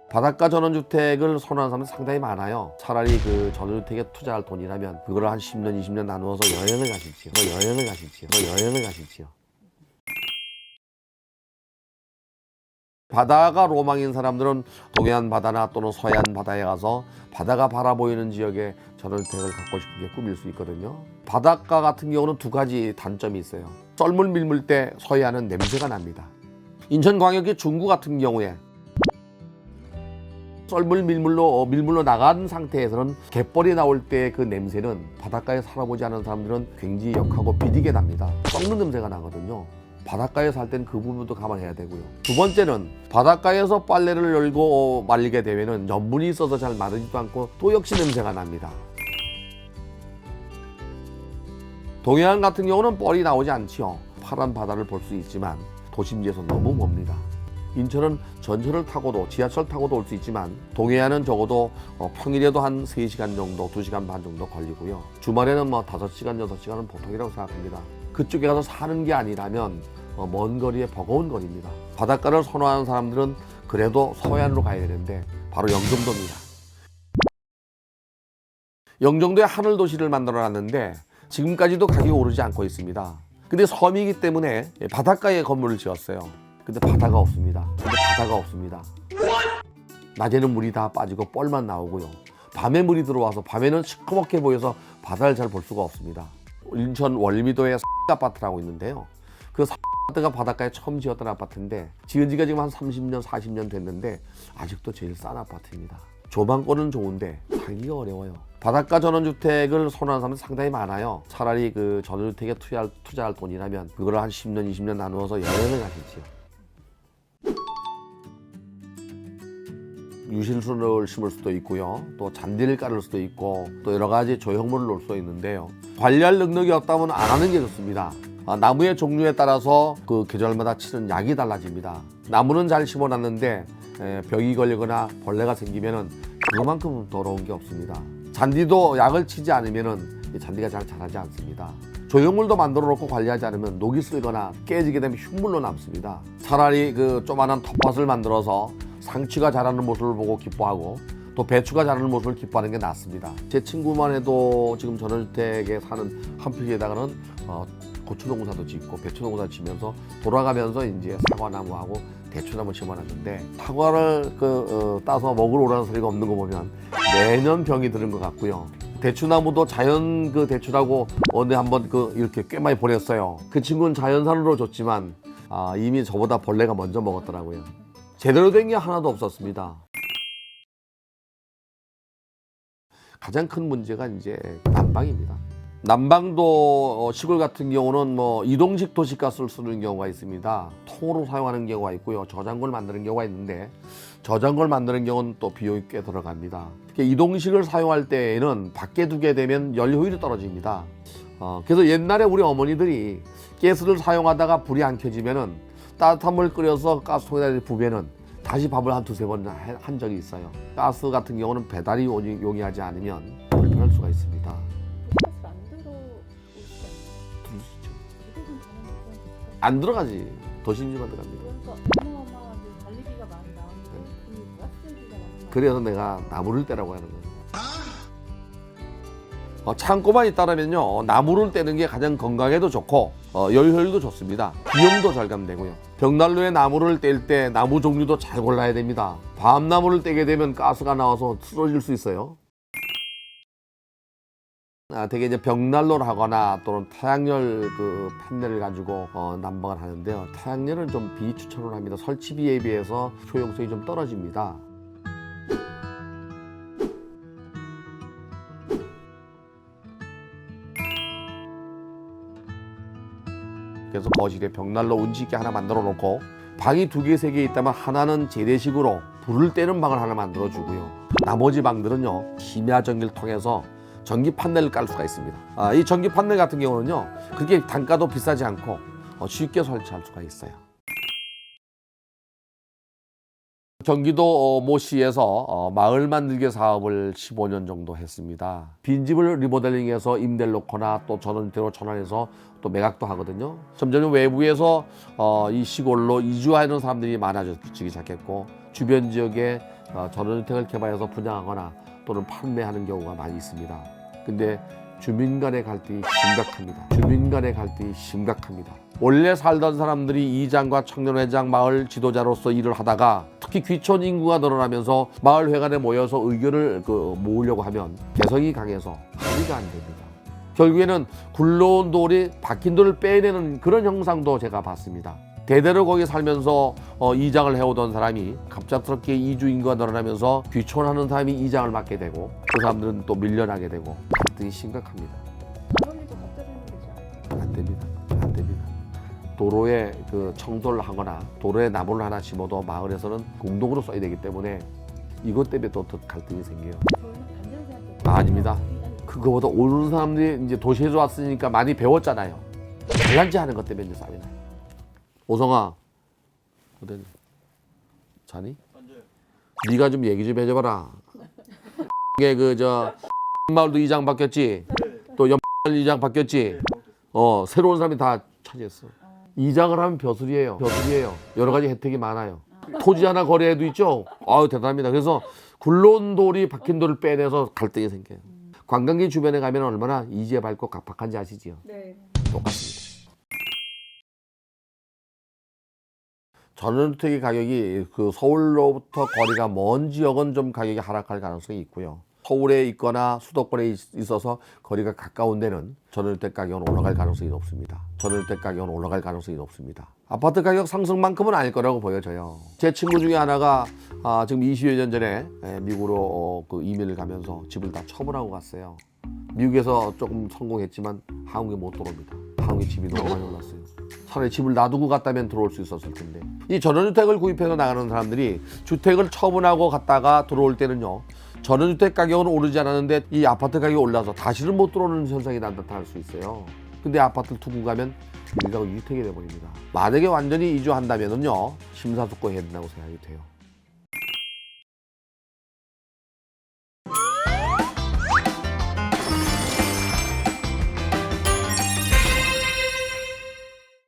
바닷가 전원주택을 선호하는 사람들이 상당히 많아요. 차라리 그 전원주택에 투자할 돈이라면 그걸 한 10년, 20년 나누어서 여행을 가실지요. 여행을 가실지요. 바다가 로망인 사람들은 동해안 바다나 또는 서해안 바다에 가서 바다가 바라보이는 지역에 전원주택을 갖고 싶은 게 꿈일 수 있거든요. 바닷가 같은 경우는 두 가지 단점이 있어요. 썰물 밀물 때 서해안은 냄새가 납니다. 인천광역시 중구 같은 경우에 썰물 밀물로 나간 상태에서는 갯벌이 나올 때 그 냄새는 바닷가에 살아보지 않은 사람들은 굉장히 역하고 비리게 납니다. 썩는 냄새가 나거든요. 바닷가에 살 때는 그 부분도 감안해야 되고요. 두 번째는 바닷가에서 빨래를 열고 말리게 되면은 염분이 있어서 잘 마르지도 않고 또 역시 냄새가 납니다. 동해안 같은 경우는 뻘이 나오지 않지요. 파란 바다를 볼 수 있지만 도심지에서 너무 멉니다. 인천은 전철을 타고도 지하철 타고도 올 수 있지만 동해안은 적어도 평일에도 한 3시간 정도, 2시간 반 정도 걸리고요. 주말에는 5시간, 6시간은 보통이라고 생각합니다. 그쪽에 가서 사는 게 아니라면 먼 거리에 버거운 거리입니다. 바닷가를 선호하는 사람들은 그래도 서해안으로 가야 되는데 바로 영종도입니다. 영종도에 하늘도시를 만들어놨는데 지금까지도 가격이 오르지 않고 있습니다. 근데 섬이기 때문에 바닷가에 건물을 지었어요. 근데 바다가 없습니다. 낮에는 물이 다 빠지고 뻘만 나오고요. 밤에 물이 들어와서 밤에는 시커멓게 보여서 바다를 잘 볼 수가 없습니다. 인천 월미도에 아파트라고 있는데요. 그 아파트가 바닷가에 처음 지었던 아파트인데 지은 지가 지금 한 30년, 40년 됐는데 아직도 제일 싼 아파트입니다. 조망권은 좋은데 살기가 어려워요. 바닷가 전원주택을 선호하는 사람들이 상당히 많아요. 차라리 그 전원주택에 투자할 돈이라면 그걸 한 10년, 20년 나누어서 여행을 가실지요. 유실수를 심을 수도 있고요. 또 잔디를 깔을 수도 있고 또 여러 가지 조형물을 놓을 수도 있는데요. 관리할 능력이 없다면 안 하는 게 좋습니다. 나무의 종류에 따라서 그 계절마다 치는 약이 달라집니다. 나무는 잘 심어놨는데 벽이 걸리거나 벌레가 생기면은 그만큼 더러운 게 없습니다. 잔디도 약을 치지 않으면은 잔디가 잘 자라지 않습니다. 조형물도 만들어 놓고 관리하지 않으면 녹이 슬거나 깨지게 되면 흉물로 남습니다. 차라리 그 조그만한 텃밭을 만들어서 상추가 자라는 모습을 보고 기뻐하고 또 배추가 자라는 모습을 기뻐하는 게 낫습니다. 제 친구만 해도 지금 전원주택에 사는 한 평에다가는 고추 농사도 짓고 배추 농사 지면서 돌아가면서 이제 사과나무하고 대추나무 심어놨는데 사과를 따서 먹으러 오라는 소리가 없는 거 보면 매년 병이 드는 것 같고요. 대추나무도 자연 대추라고 어느 한번 이렇게 꽤 많이 보냈어요. 그 친구는 자연산으로 줬지만 이미 저보다 벌레가 먼저 먹었더라고요. 제대로 된 게 하나도 없었습니다. 가장 큰 문제가 이제 난방입니다. 난방도 시골 같은 경우는 이동식 도시가스를 쓰는 경우가 있습니다. 통으로 사용하는 경우가 있고요. 저장고를 만드는 경우가 있는데 저장고를 만드는 경우는 또 비용이 꽤 들어갑니다. 이동식을 사용할 때에는 밖에 두게 되면 열 효율이 떨어집니다. 그래서 옛날에 우리 어머니들이 가스를 사용하다가 불이 안 켜지면은 따뜻한 물 끓여서 가스통에다 부으면은 다시 밥을 한 두세 번 한 적이 있어요. 가스 같은 경우는 배달이 용이하지 않으면 불편할 수가 있습니다. 들으시죠? 안 들어가지. 도심지만 들어갑니다. 관리비가 많이 나오는데 그 가스비가 많이 그래서 내가 나무를 떼라고 하는 거예요. 창고만 있다라면요, 나무를 떼는 게 가장 건강에도 좋고 열효율도 좋습니다. 비용도 절감되고요. 벽난로에 나무를 뗄 때 나무 종류도 잘 골라야 됩니다. 밤나무를 떼게 되면 가스가 나와서 쓰러질 수 있어요. 되게 이제 벽난로를 하거나 또는 태양열 판넬을 가지고 난방을 하는데요. 태양열은 좀 비추천을 합니다. 설치비에 비해서 효용성이 좀 떨어집니다. 그래서 거실에 벽난로 운치 있게 하나 만들어 놓고 방이 2개, 3개 있다면 하나는 재래식으로 불을 떼는 방을 하나 만들어 주고요. 나머지 방들은요, 심야 전기를 통해서 전기 판넬을 깔 수가 있습니다. 이 전기 판넬 같은 경우는요, 그렇게 단가도 비싸지 않고 쉽게 설치할 수가 있어요. 경기도 모시에서 마을 만들기 사업을 15년 정도 했습니다. 빈집을 리모델링해서 임대를 놓거나 또 전원주택으로 전환해서 또 매각도 하거든요. 점점 외부에서 이 시골로 이주하는 사람들이 많아지기 시작했고 주변 지역에 전원주택을 개발해서 분양하거나 또는 판매하는 경우가 많이 있습니다. 근데 주민 간의 갈등이 심각합니다. 주민 간의 갈등이 심각합니다. 원래 살던 사람들이 이장과 청년회장 마을 지도자로서 일을 하다가 특히 귀촌 인구가 늘어나면서 마을 회관에 모여서 의견을 모으려고 하면 개성이 강해서 합의가 안 됩니다. 결국에는 굴러온 돌이 박힌 돌을 빼내는 그런 형상도 제가 봤습니다. 대대로 거기 살면서 이장을 해오던 사람이 갑작스럽게 이주 인구가 늘어나면서 귀촌하는 사람이 이장을 맡게 되고 그 사람들은 또 밀려나게 되고 갈등이 심각합니다. 전원리도 갑자기 하는 거죠. 안 됩니다. 안 됩니다. 도로에 청소를 하거나 도로에 나무를 하나 심어도 마을에서는 공동으로 써야 되기 때문에 이것 때문에 또 더 갈등이 생겨요. 저희는 반대로 생각해요. 아닙니다. 그거보다 오는 사람들이 이제 도시에서 왔으니까 많이 배웠잖아요. 잘난지 하는 것 때문에 이제 싸움이 나요. 오성아, 어땠니? 자니? 네가 좀 얘기 좀 해줘봐라. 이게 마을도 이장 바뀌었지. 또 이장 바뀌었지. 새로운 사람이 다 차지했어. 이장을 하면 벼슬이에요. 여러 가지 혜택이 많아요. 토지 하나 거래해도 있죠. 아유 대단합니다. 그래서 굴러온 돌이 박힌 돌을 빼내서 갈등이 생겨요. 관광지 주변에 가면 얼마나 이지에 밝고 각박한지 아시지요? 네. 똑같습니다. 전원주택의 가격이 서울로부터 거리가 먼 지역은 좀 가격이 하락할 가능성이 있고요. 서울에 있거나 수도권에 있어서 거리가 가까운 데는 전원주택 가격은 올라갈 가능성이 높습니다. 전원주택 가격은 올라갈 가능성이 높습니다. 아파트 가격 상승만큼은 아닐 거라고 보여져요. 제 친구 중에 하나가 지금 20여 년 전에 미국으로 이민을 가면서 집을 다 처분하고 갔어요. 미국에서 조금 성공했지만 한국에 못 들어옵니다. 한국에 집이 너무 많이 올랐어요. 차라리 집을 놔두고 갔다면 들어올 수 있었을 텐데. 이 전원주택을 구입해서 나가는 사람들이 주택을 처분하고 갔다가 들어올 때는요. 전원주택 가격은 오르지 않았는데 이 아파트 가격이 올라서 다시는 못 들어오는 현상이 나타날 수 있어요. 근데 아파트를 두고 가면 일가구 유택이 돼버립니다. 만약에 완전히 이주한다면은요 심사숙고해야 된다고 생각이 돼요.